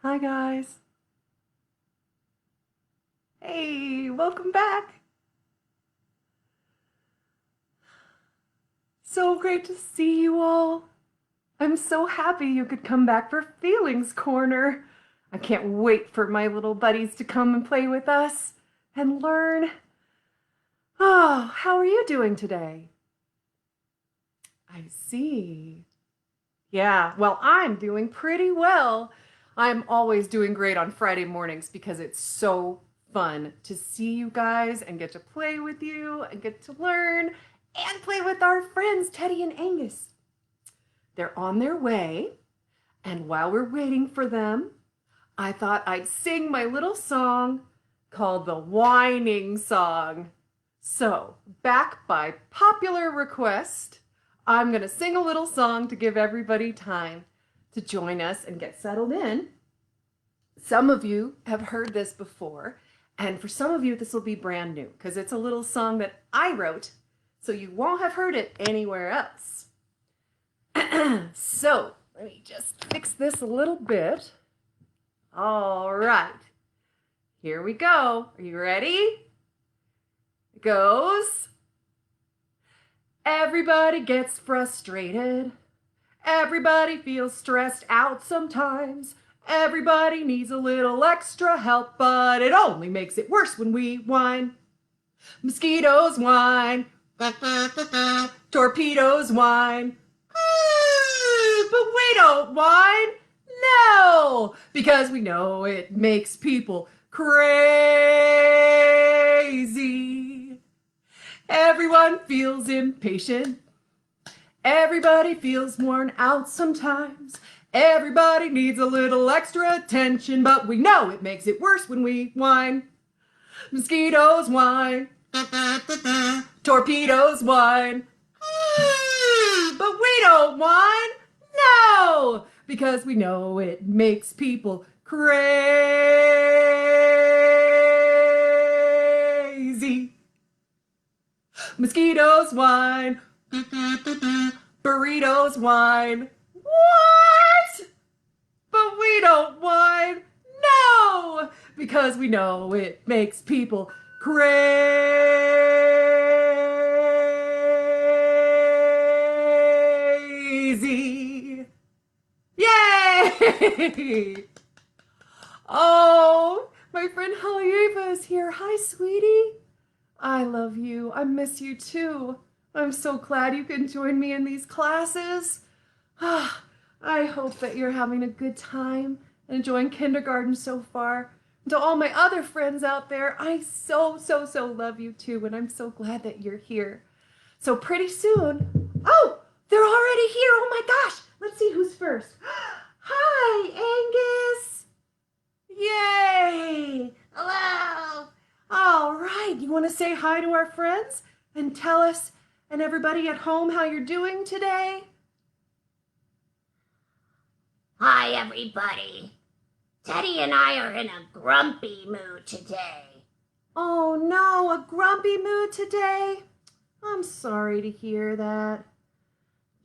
Hi guys. Hey, welcome back. So great to see you all. I'm so happy you could come back for Feelings Corner. I can't wait for my little buddies to come and play with us and learn. Oh, how are you doing today? I see. Yeah, well, I'm doing pretty well. I'm always doing great on Friday mornings because it's so fun to see you guys and get to play with you and get to learn and play with our friends, Teddy and Angus. They're on their way, and while we're waiting for them, I thought I'd sing my little song called the Whining Song. So, back by popular request, I'm going to sing a little song to give everybody time to join us and get settled in. Some of you have heard this before, and for some of you, this will be brand new because it's a little song that I wrote, so you won't have heard it anywhere else. So, let me just fix this a little bit. All right, here we go. Are you ready? It goes. Everybody gets frustrated. Everybody feels stressed out sometimes. Everybody needs a little extra help, but it only makes it worse when we whine. Mosquitoes whine. Torpedoes whine. But we don't whine. No, because we know it makes people crazy. Everyone feels impatient. Everybody feels worn out sometimes. Everybody needs a little extra attention, but we know it makes it worse when we whine. Mosquitoes whine. Torpedoes whine. But we don't whine. No, because we know it makes people crazy. Mosquitoes whine. Burritos whine. What? But we don't whine. No, because we know it makes people crazy. Yay! Oh, my friend Halyeva is here. Hi, sweetie. I love you. I miss you too. I'm so glad you can join me in these classes. Ah, I hope that you're having a good time and enjoying kindergarten so far. And to all my other friends out there, I so love you too, and I'm so glad that you're here. So pretty soon, oh, they're already here. Oh my gosh. Let's see who's first. Hi, Angus. Yay. Hello. All right, you want to say hi to our friends and tell us and everybody at home how you're doing today? Hi, everybody. Teddy and I are in a grumpy mood today. Oh no, a grumpy mood today? I'm sorry to hear that.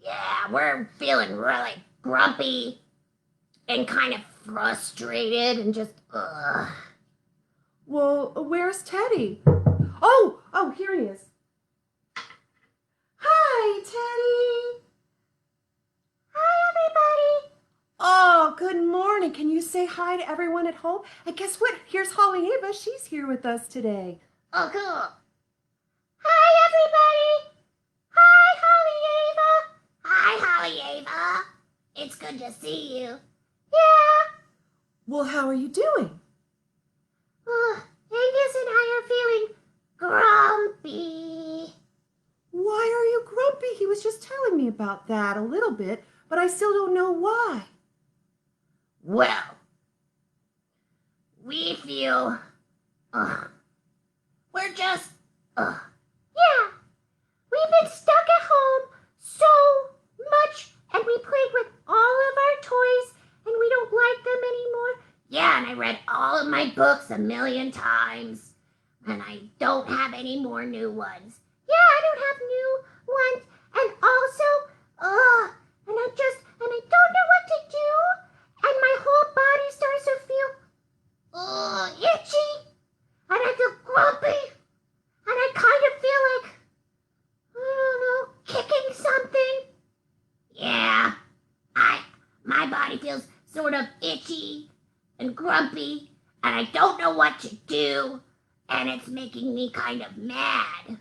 Yeah, we're feeling really grumpy and kind of frustrated and just, ugh. Well, where's Teddy? Oh, here he is. Hi, Teddy. Hi, everybody. Oh, good morning. Can you say hi to everyone at home? And guess what? Here's Halyeva. She's here with us today. Oh, cool. Hi, everybody. Hi, Holly Ava. Hi, Holly Ava. It's good to see you. Yeah. Well, how are you doing? Angus and I are feeling grumpy. Why are you grumpy? He was just telling me about that a little bit, but I still don't know why. Well, we feel, we're just, yeah, we've been stuck at home so much, and we played with all of our toys, and we don't like them anymore. Yeah, and I read all of my books a million times, and I don't have any more new ones. Yeah, I don't have new ones, and also, and I don't know what to do, and my whole body starts to feels sort of itchy and grumpy, and I don't know what to do, and it's making me kind of mad.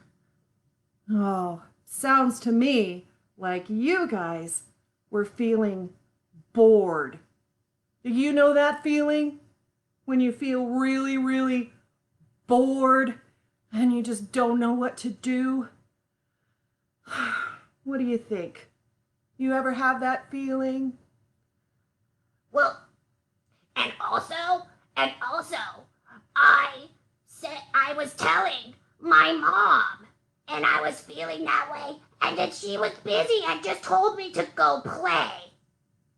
Oh, sounds to me like you guys were feeling bored. Do you know that feeling? When you feel really, really bored and you just don't know what to do? What do you think? You ever have that feeling? Well, and also, I said I was telling my mom, and I was feeling that way, and then she was busy and just told me to go play.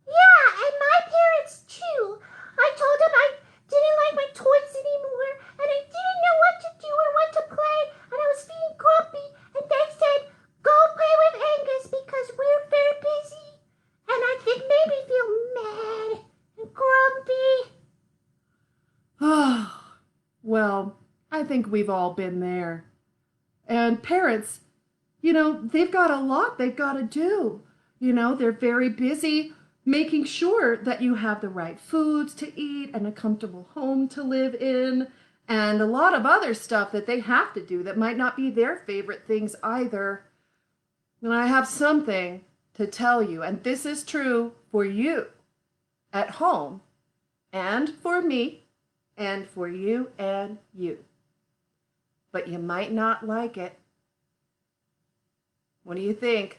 Yeah, and my parents too. I told them I didn't like my toys anymore, and I didn't know what to do or what to play, and I was feeling grumpy, and they said, go play with Angus because we're very busy. And I think made me feel mad and grumpy. Oh, well, I think we've all been there. And parents, they've got a lot they've got to do. They're very busy making sure that you have the right foods to eat and a comfortable home to live in, and a lot of other stuff that they have to do that might not be their favorite things either. And I have something to tell you, and this is true for you at home, and for me, and for you and you. But you might not like it. What do you think?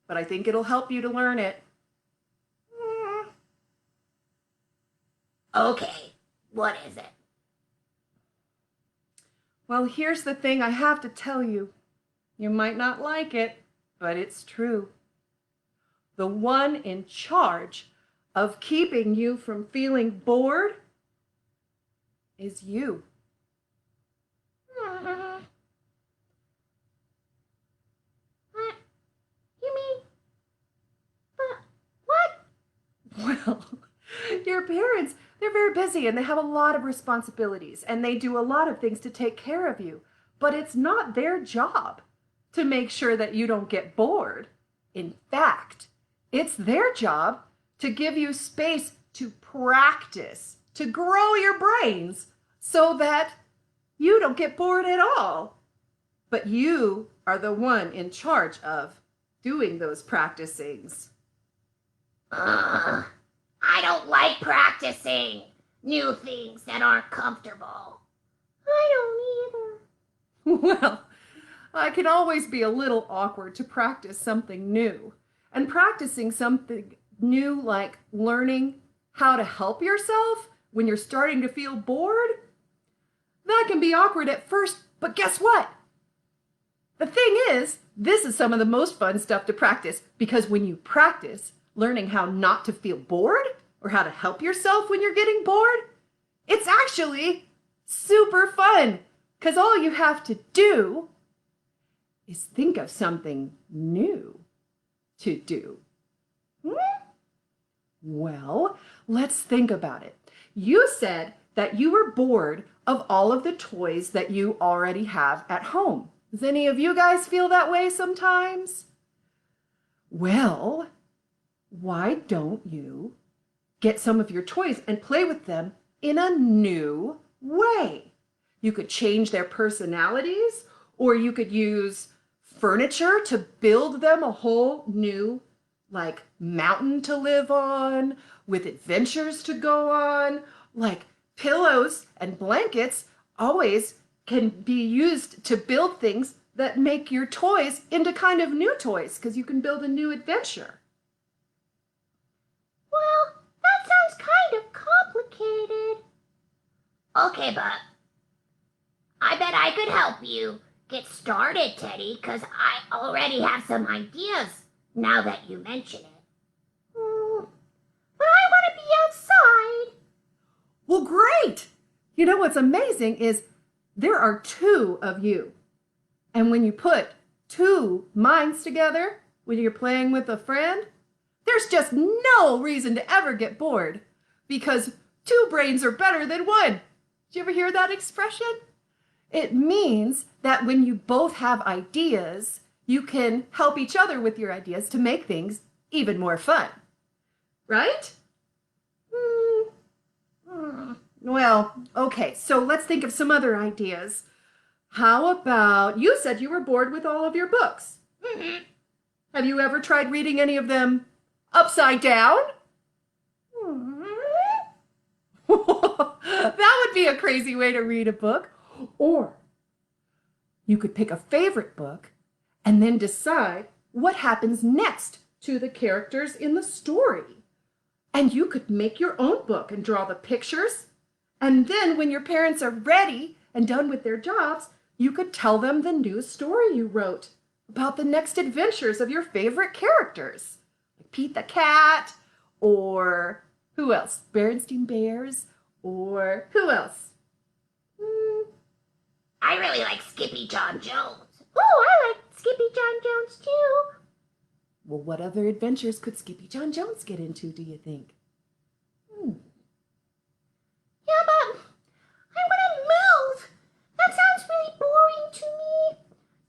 But I think it'll help you to learn it. Okay, what is it? Well, here's the thing I have to tell you. You might not like it, but it's true. The one in charge of keeping you from feeling bored is you. You mean, but what? Well, your parents, they're very busy and they have a lot of responsibilities and they do a lot of things to take care of you. But it's not their job to make sure that you don't get bored. In fact, it's their job to give you space to practice, to grow your brains so that you don't get bored at all. But you are the one in charge of doing those practicings. I don't like practicing new things that aren't comfortable. I don't either. Well, it can always be a little awkward to practice something new. And practicing something new, like learning how to help yourself when you're starting to feel bored, that can be awkward at first, but guess what? The thing is, this is some of the most fun stuff to practice, because when you practice learning how not to feel bored or how to help yourself when you're getting bored, it's actually super fun, because all you have to do is think of something new to do. Well, let's think about it. You said that you were bored of all of the toys that you already have at home. Does any of you guys feel that way sometimes? Well, why don't you get some of your toys and play with them in a new way? You could change their personalities, or you could use furniture to build them a whole new, like, mountain to live on, with adventures to go on, like pillows and blankets always can be used to build things that make your toys into kind of new toys, because you can build a new adventure. Well, that sounds kind of complicated. Okay, but I bet I could help you get started, Teddy, because I already have some ideas now that you mention it. But I want to be outside. Well, great! You know what's amazing is there are two of you. And when you put two minds together, when you're playing with a friend, there's just no reason to ever get bored, because two brains are better than one. Did you ever hear that expression? It means that when you both have ideas, you can help each other with your ideas to make things even more fun. Right? Well, okay, so let's think of some other ideas. How about, you said you were bored with all of your books. Mhm. Have you ever tried reading any of them upside down? Mhm. That would be a crazy way to read a book. Or you could pick a favorite book and then decide what happens next to the characters in the story. And you could make your own book and draw the pictures. And then when your parents are ready and done with their jobs, you could tell them the new story you wrote about the next adventures of your favorite characters. Like Pete the Cat, or who else? Berenstain Bears, or who else? I really like Skippy John Jones. Oh, I like Skippy John Jones too. Well, what other adventures could Skippy John Jones get into, do you think? Yeah, but I want to move. That sounds really boring to me.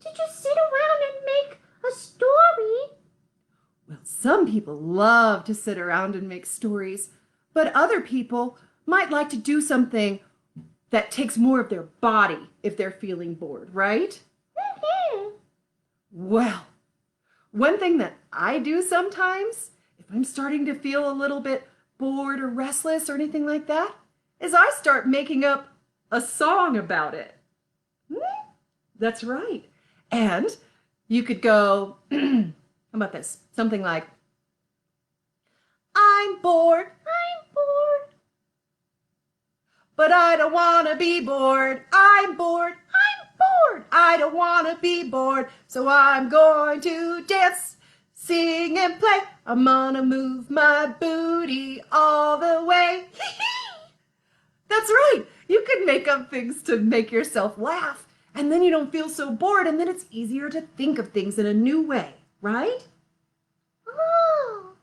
To just sit around and make a story. Well, some people love to sit around and make stories, but other people might like to do something that takes more of their body if they're feeling bored, right? Mm-hmm. Well, one thing that I do sometimes, if I'm starting to feel a little bit bored or restless or anything like that, is I start making up a song about it. That's right. And you could go, how about this? Something like, I'm bored, but I don't want to be bored. I'm bored, I don't want to be bored. So I'm going to dance, sing, and play. I'm gonna move my booty all the way. That's right. You can make up things to make yourself laugh, and then you don't feel so bored, and then it's easier to think of things in a new way, right? Oh,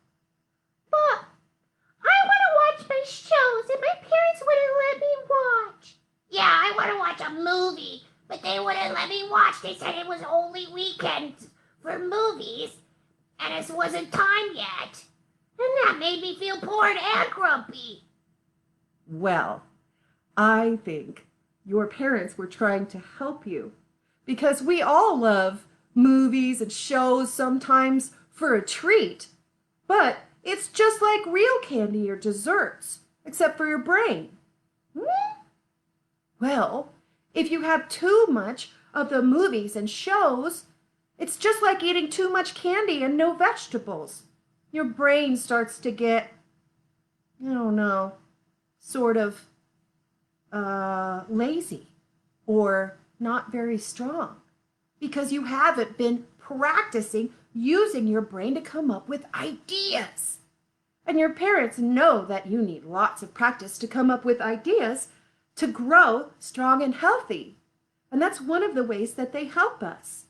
but I want to watch my shows and my parents wouldn't let me watch. Yeah, I want to watch a movie, but they wouldn't let me watch. They said it was only weekends for movies, and it wasn't time yet. And that made me feel bored and grumpy. Well, I think your parents were trying to help you because we all love movies and shows sometimes for a treat, but it's just like real candy or desserts, except for your brain. Well, if you have too much of the movies and shows, it's just like eating too much candy and no vegetables. Your brain starts to get, I don't know, sort of lazy or not very strong because you haven't been practicing using your brain to come up with ideas. And your parents know that you need lots of practice to come up with ideas to grow strong and healthy. And that's one of the ways that they help us.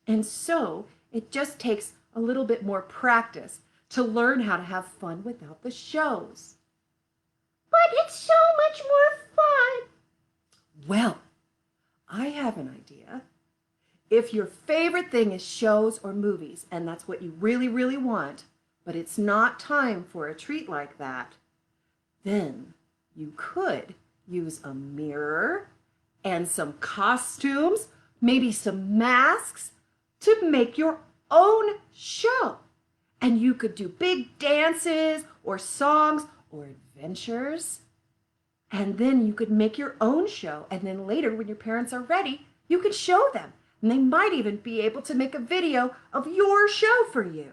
And so it just takes a little bit more practice to learn how to have fun without the shows. But it's so much more fun. Well, I have an idea. If your favorite thing is shows or movies, and that's what you really, really want, but it's not time for a treat like that, then you could use a mirror and some costumes, maybe some masks, to make your own show. And you could do big dances or songs or adventures. And then you could make your own show. And then later, when your parents are ready, you could show them. And they might even be able to make a video of your show for you.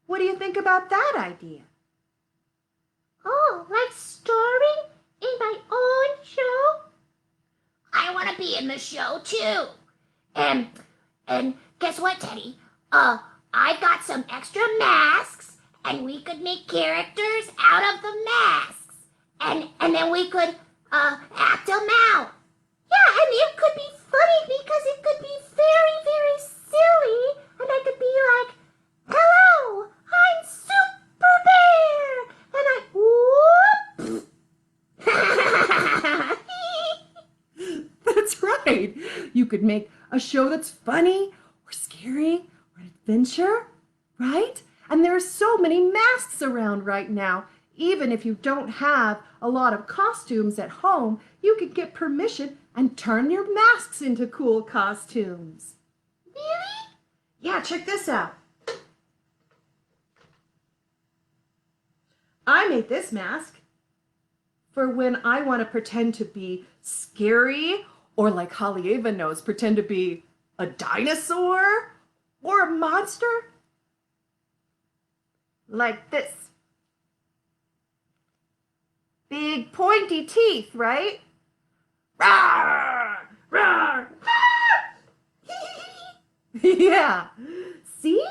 What do you think about that idea? Oh, like starring in my own show? I want to be in the show too. And guess what, Teddy? I've got some extra masks, and we could make characters out of the masks, and then we could act them out. Yeah, and it could be funny because it could be very, very silly, and I could be like, "Hello, I'm Super Bear," and whoop. That's right. You could make a show that's funny or scary or an adventure, right? And there are so many masks around right now. Even if you don't have a lot of costumes at home, you could get permission and turn your masks into cool costumes. Really? Yeah, check this out. I made this mask for when I want to pretend to be scary, or like Haleiwa knows, pretend to be a dinosaur or a monster. Like this. Big pointy teeth, right? Rawr! Rawr! Yeah. See?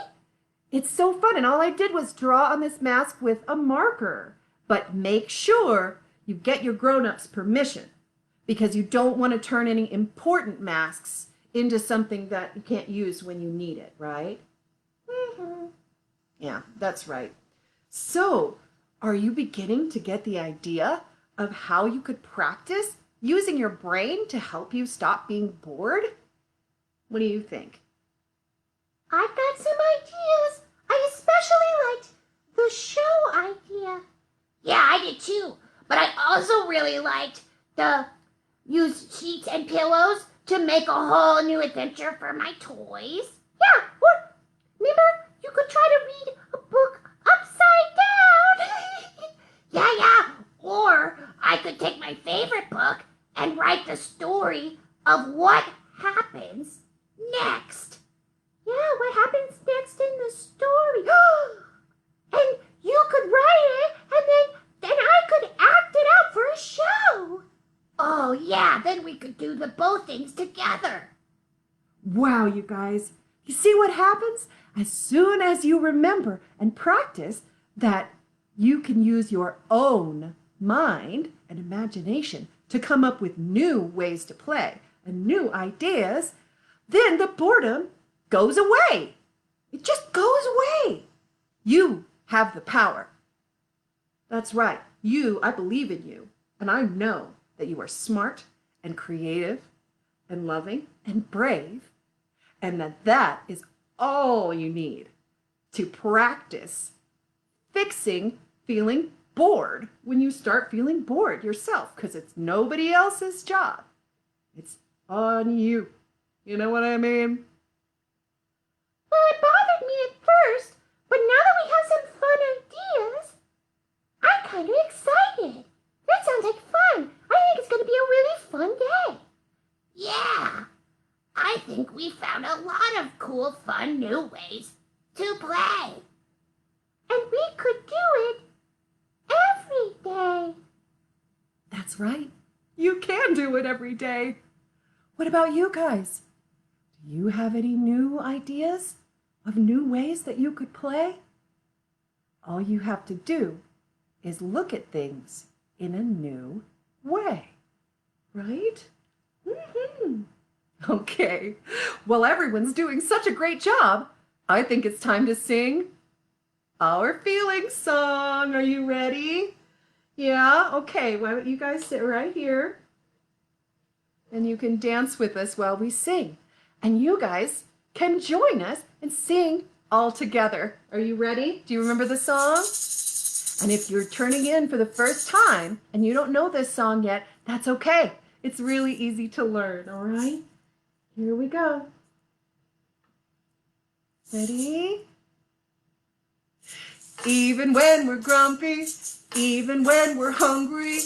It's so fun, and all I did was draw on this mask with a marker. But make sure you get your grown-ups' permission, because you don't want to turn any important masks into something that you can't use when you need it, right? Mm-hmm. Yeah, that's right. So, are you beginning to get the idea of how you could practice using your brain to help you stop being bored? What do you think? I've got some ideas. I especially liked the show idea. Yeah, I did too. But I also really liked the use sheets and pillows to make a whole new adventure for my toys. Yeah, or remember, you could try to read a book upside down. Yeah. Or I could take my favorite book and write the story of what happens next. Yeah, what happens next in the story? And you could write it, and then I could act it out for a show. Oh, yeah, then we could do the both things together. Wow, you guys. You see what happens? As soon as you remember and practice that you can use your own mind and imagination to come up with new ways to play and new ideas, then the boredom goes away. It just goes away. You have the power. That's right. I believe in you. And I know that you are smart and creative and loving and brave. And that is all you need to practice fixing feeling bored when you start feeling bored yourself, because it's nobody else's job. It's on you. You know what I mean? Well, it bothered me at first, but now that we have some fun ideas, I'm kind of excited. That sounds like fun. I think it's going to be a really fun day. Yeah, I think we found a lot of cool, fun new ways to play. And we could do it every day. That's right. You can do it every day. What about you guys? Do you have any new ideas of new ways that you could play? All you have to do is look at things in a new way, right? Mm-hmm. Okay, well, everyone's doing such a great job. I think it's time to sing our feelings song. Are you ready? Yeah, okay, why don't you guys sit right here and you can dance with us while we sing. And you guys can join us and sing all together. Are you ready? Do you remember the song? And if you're turning in for the first time and you don't know this song yet, that's okay. It's really easy to learn, all right? Here we go. Ready? Even when we're grumpy, even when we're hungry,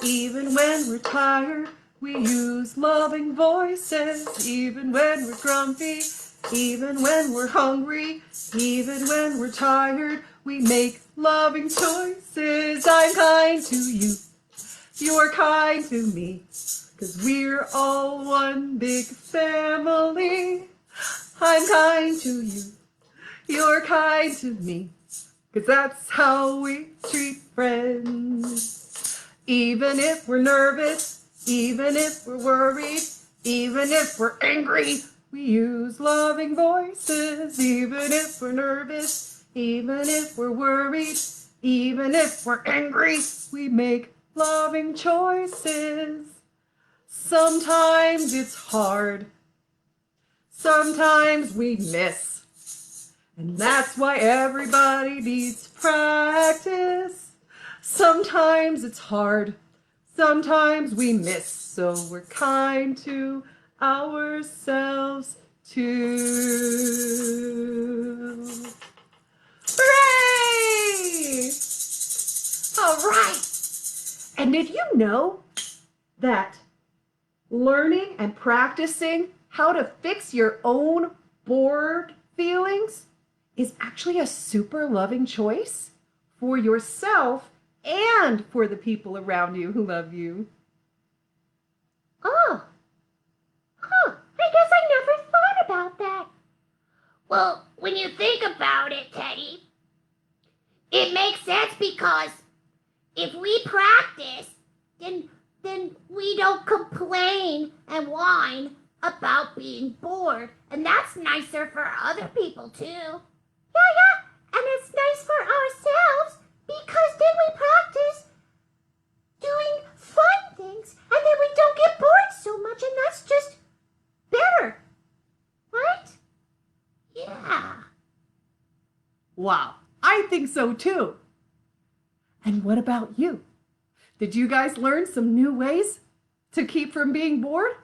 even when we're tired, we use loving voices. Even when we're grumpy, even when we're hungry, even when we're tired, we make loving choices. I'm kind to you, you're kind to me, 'cause we're all one big family. I'm kind to you, you're kind to me, 'cause that's how we treat friends. Even if we're nervous, even if we're worried, even if we're angry, we use loving voices. Even if we're nervous, even if we're worried, even if we're angry, we make loving choices. Sometimes it's hard. Sometimes we miss. And that's why everybody needs practice. Sometimes it's hard. Sometimes we miss. So we're kind to ourselves too. Hooray! All right. And did you know that learning and practicing how to fix your own bored feelings is actually a super loving choice for yourself and for the people around you who love you? Oh, I guess I never thought about that. Well, when you think about it, Teddy, it makes sense because if we practice, then we don't complain and whine about being bored, and that's nicer for other people too. Yeah, and it's nice for ourselves because then we practice doing fun things, and then we don't get bored so much, and that's just better, right? Yeah. Wow, I think so too. And what about you? Did you guys learn some new ways to keep from being bored?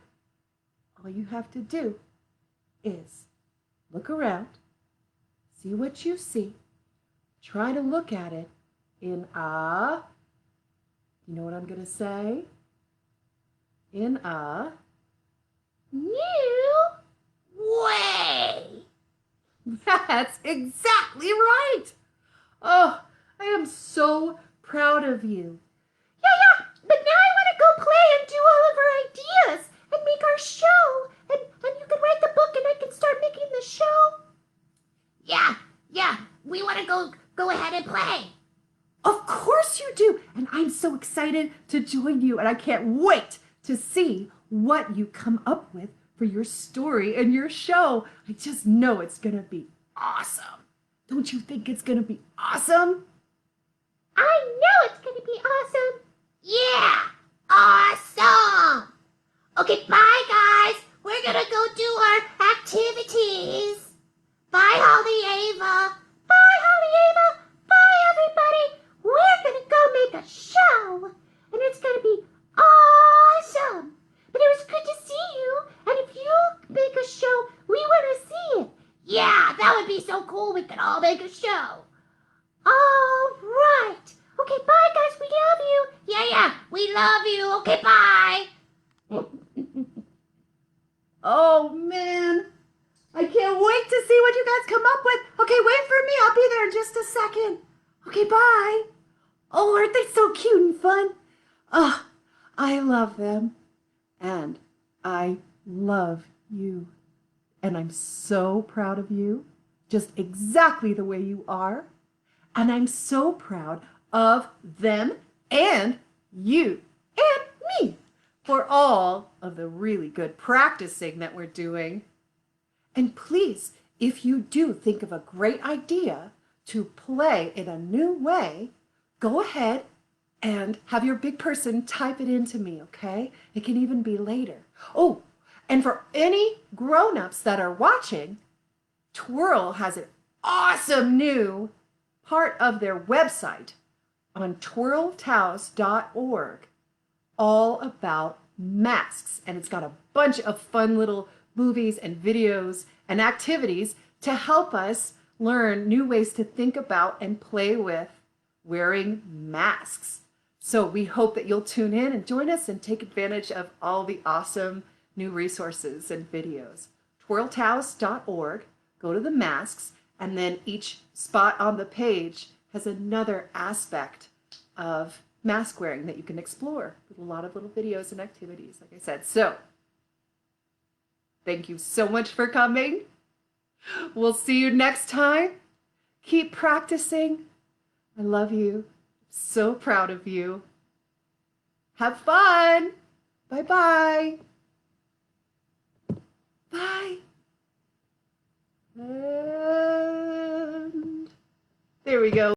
All you have to do is look around, see what you see, try to look at it in a, you know what I'm going to say? In a New way. That's exactly right. Oh, I am so proud of you. Yeah, but now I want to go play and do all of our ideas and make our show. And you can write the book and I can start making the show. Yeah, we want to go ahead and play. Of course you do. And I'm so excited to join you. And I can't wait to see what you come up with for your story and your show. I just know it's going to be awesome. Don't you think it's going to be awesome? I know it's going to be awesome. Yeah, awesome. Okay, bye guys. We're going to go do our activities. Bye, Holly Ava. Bye, Holly Ava. Bye, everybody. We're going to go make a show, and it's going to be awesome. But it was good to see you, and if you make a show, we want to see it. Yeah, that would be so cool. We could all make a show. All right. Okay, bye, guys. We love you. Yeah, we love you. Okay, bye. Oh, man. I can't wait to see what you guys come up with. Okay, wait for me. I'll be there in just a second. Okay, bye. Oh, aren't they so cute and fun? Oh, I love them. And I love you. And I'm so proud of you, just exactly the way you are. And I'm so proud of them and you and me for all of the really good practicing that we're doing. And please, if you do think of a great idea to play in a new way, go ahead and have your big person type it into me, okay? It can even be later. Oh, and for any grown-ups that are watching, Twirl has an awesome new part of their website on twirltaos.org all about masks. And it's got a bunch of fun little movies and videos and activities to help us learn new ways to think about and play with wearing masks. So we hope that you'll tune in and join us and take advantage of all the awesome new resources and videos. twirltaos.org, go to the masks, and then each spot on the page has another aspect of mask wearing that you can explore with a lot of little videos and activities, like I said. So, thank you so much for coming. We'll see you next time. Keep practicing. I love you. So proud of you. Have fun. Bye-bye. Bye. And there we go.